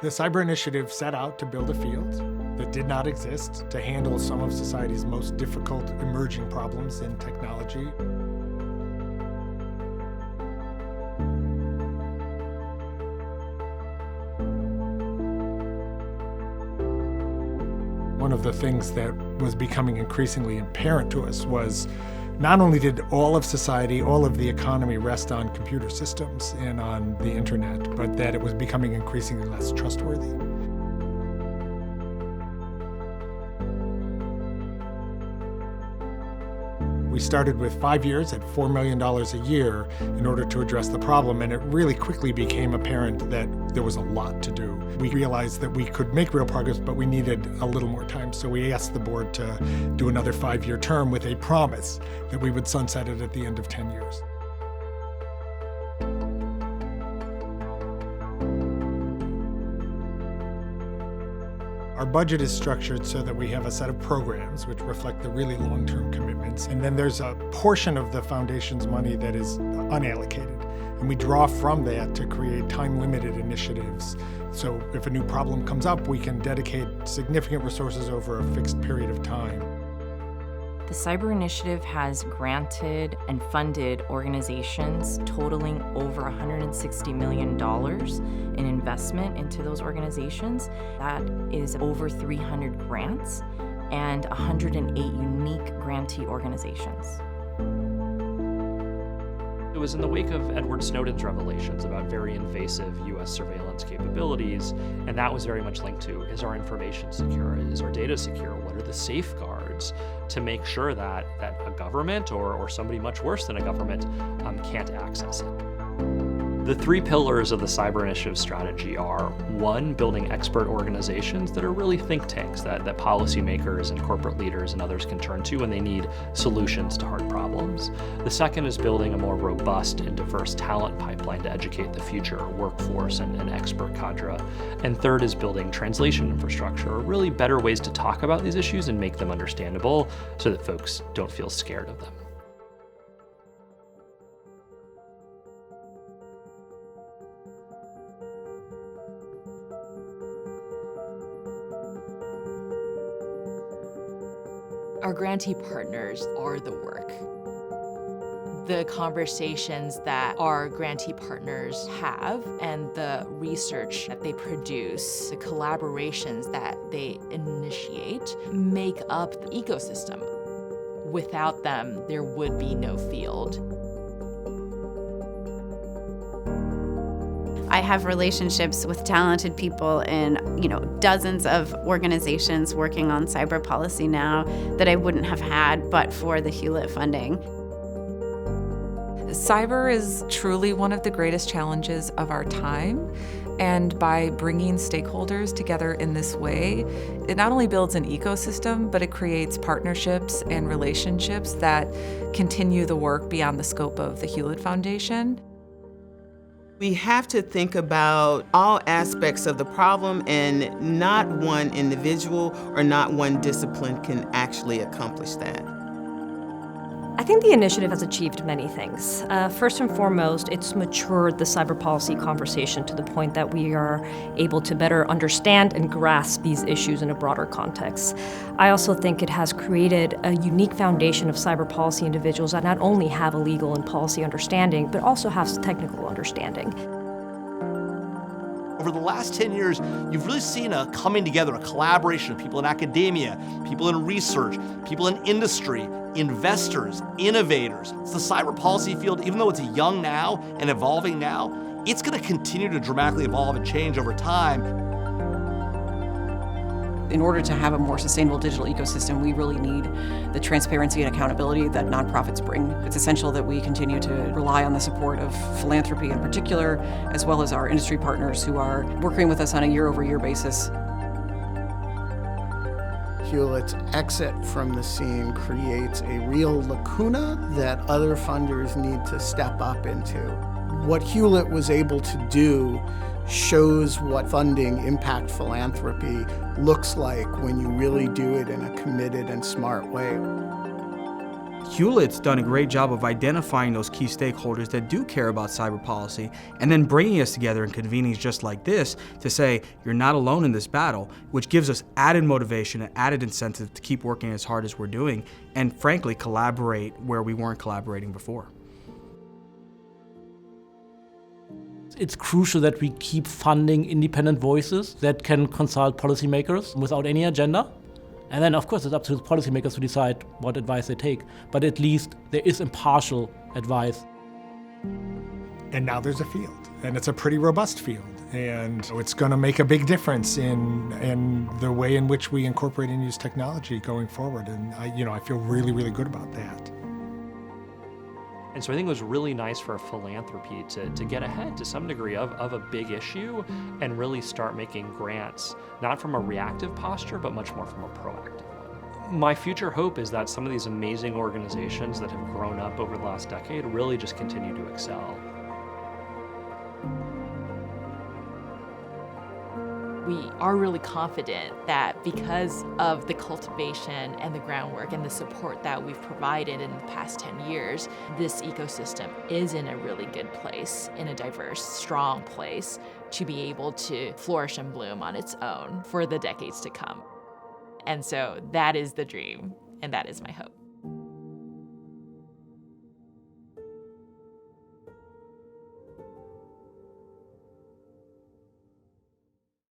The Cyber Initiative set out to build a field that did not exist to handle some of society's most difficult emerging problems in technology. One of the things that was becoming increasingly apparent to us was not only did all of society, all of the economy rest on computer systems and on the internet, but that it was becoming increasingly less trustworthy. We started with 5 years at $4 million a year in order to address the problem, and it really quickly became apparent that there was a lot to do. We realized that we could make real progress, but we needed a little more time, so we asked the board to do another 5-year term with a promise that we would sunset it at the end of 10 years. Our budget is structured so that we have a set of programs which reflect the really long-term commitments, and then there's a portion of the foundation's money that is unallocated, and we draw from that to create time-limited initiatives. So if a new problem comes up, we can dedicate significant resources over a fixed period of time. The Cyber Initiative has granted and funded organizations totaling over $160 million in investment into those organizations. That is over 300 grants and 108 unique grantee organizations. It was in the wake of Edward Snowden's revelations about very invasive U.S. surveillance capabilities, and that was very much linked to, is our information secure? Is our data secure? What are the safeguards to make sure that a government or somebody much worse than a government can't access it? The 3 pillars of the Cyber Initiative strategy are, 1, building expert organizations that are really think tanks that policymakers and corporate leaders and others can turn to when they need solutions to hard problems. The second is building a more robust and diverse talent pipeline to educate the future workforce and expert cadre. And third is building translation infrastructure, or really better ways to talk about these issues and make them understandable so that folks don't feel scared of them. Our grantee partners are the work. The conversations that our grantee partners have and the research that they produce, the collaborations that they initiate, make up the ecosystem. Without them, there would be no field. I have relationships with talented people in, dozens of organizations working on cyber policy now that I wouldn't have had but for the Hewlett funding. Cyber is truly one of the greatest challenges of our time, and by bringing stakeholders together in this way, it not only builds an ecosystem, but it creates partnerships and relationships that continue the work beyond the scope of the Hewlett Foundation. We have to think about all aspects of the problem, and not one individual or not one discipline can actually accomplish that. I think the initiative has achieved many things. First and foremost, it's matured the cyber policy conversation to the point that we are able to better understand and grasp these issues in a broader context. I also think it has created a unique foundation of cyber policy individuals that not only have a legal and policy understanding, but also have technical understanding. Over the last 10 years, you've really seen a coming together, a collaboration of people in academia, people in research, people in industry, investors, innovators. So the cyber policy field, even though it's young now and evolving now, it's going to continue to dramatically evolve and change over time. In order to have a more sustainable digital ecosystem, we really need the transparency and accountability that nonprofits bring. It's essential that we continue to rely on the support of philanthropy in particular, as well as our industry partners who are working with us on a year-over-year basis. Hewlett's exit from the scene creates a real lacuna that other funders need to step up into. What Hewlett was able to do shows what funding impact philanthropy looks like when you really do it in a committed and smart way. Hewlett's done a great job of identifying those key stakeholders that do care about cyber policy and then bringing us together in convenings just like this to say, you're not alone in this battle, which gives us added motivation and added incentive to keep working as hard as we're doing and frankly collaborate where we weren't collaborating before. It's crucial that we keep funding independent voices that can consult policymakers without any agenda. And then, of course, it's up to the policymakers to decide what advice they take. But at least there is impartial advice. And now there's a field, and it's a pretty robust field. And it's going to make a big difference in the way in which we incorporate and use technology going forward. And I feel really, really good about that. And so I think it was really nice for philanthropy to get ahead to some degree of a big issue and really start making grants, not from a reactive posture, but much more from a proactive one. My future hope is that some of these amazing organizations that have grown up over the last decade really just continue to excel. We are really confident that because of the cultivation and the groundwork and the support that we've provided in the past 10 years, this ecosystem is in a really good place, in a diverse, strong place to be able to flourish and bloom on its own for the decades to come. And so that is the dream, and that is my hope.